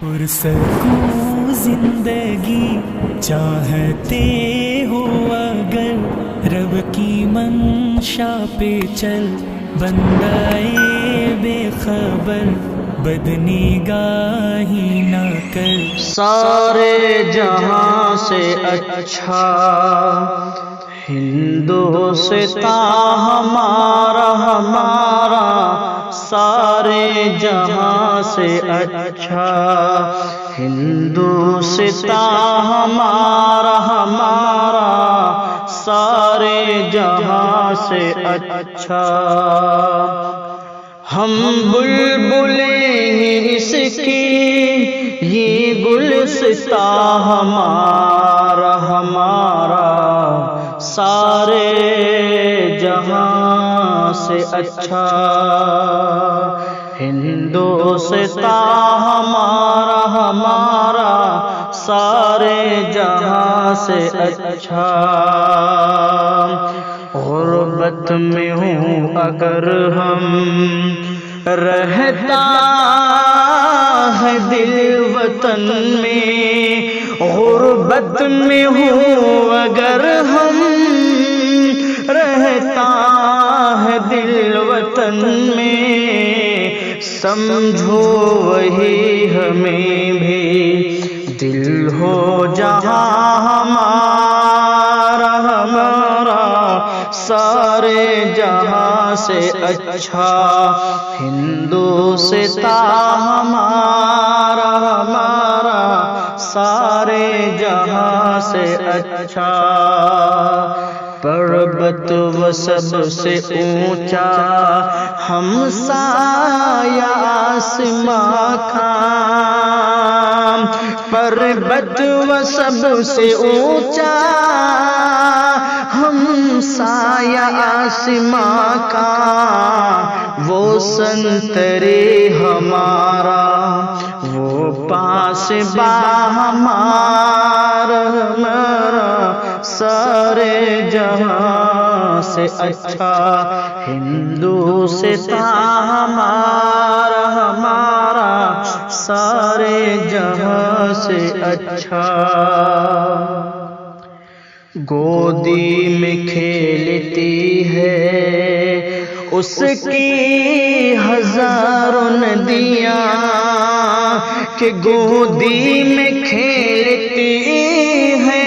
پرسکون زندگی چاہتے ہو اگر رب کی منشا پہ چل، بندائے بے خبر بدنگاہی نہ کر۔ سارے جہاں سے اچھا ہندوستان ہمارا، سارے جہاں سے اچھا ہندوستان ہمارا، سارے جہاں سے اچھا۔ ہم بلبلیں ہیں اس کی یہ گلستان ہمارا، سارے جہاں سے اچھا ہندوستان ہمارا، سارے جہاں سے اچھا۔ غربت میں ہوں اگر ہم، رہتا ہے دل وطن میں، غربت میں ہوں اگر ہم، رہتا ہے دل وطن میں، سمجھو وہی ہمیں بھی دل ہو جہاں ہمارا، سارے جہاں سے اچھا ہندوستان ہمارا، سارے جہاں سے اچھا۔ پربت و سب سے اونچا ہمسایہ آسماں کا، پربت و سب سے اونچا ہمسایہ آسماں کا، وہ سنترے ہمارا، وہ پاسباں ہمارا، سارے جہاں سے اچھا ہندوستان ہمارا، سارے جہاں سے اچھا۔ گودی میں کھیلتی ہے اس کی ہزاروں ندیاں، کہ گودی میں کھیلتی ہے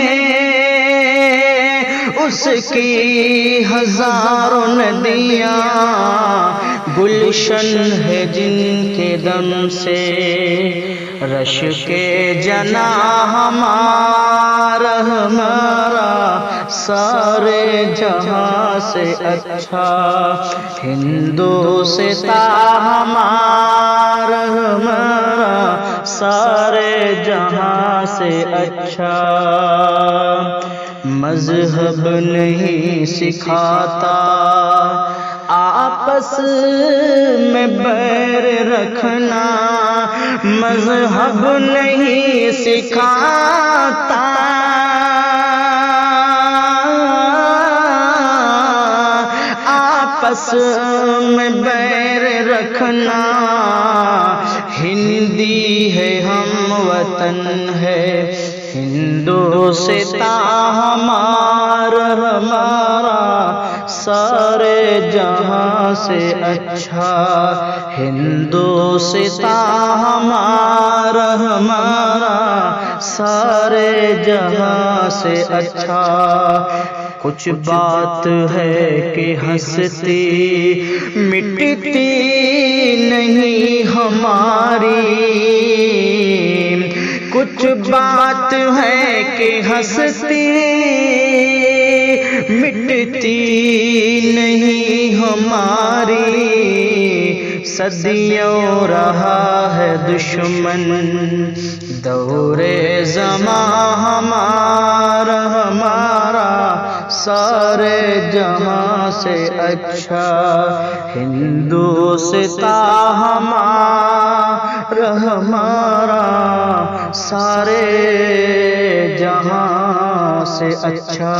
اس کی ہزاروں ندیاں، گلشن ہے جن کے دم سے رش کے جناح ہمارا، سارے جہاں سے اچھا ہندوستان ہمارا، سارے جہاں سے اچھا۔ مذہب نہیں سکھاتا آپس میں بیر رکھنا، مذہب نہیں سکھاتا آپس میں بیر رکھنا، ہندی ہے ہم وطن ہے ہندوستان ہمارا، سارے جہاں سے اچھا ہندوستان ہمارا، سارے جہاں سے اچھا۔ کچھ بات ہے کہ ہستی مٹتی نہیں ہماری، کچھ بات ہے کہ ہستی مٹتی نہیں ہماری، صدیوں رہا ہے دشمن دور زمان ہمارا، سارے جہاں سے اچھا ہندوستان ہمارا، سارے جہاں سے اچھا۔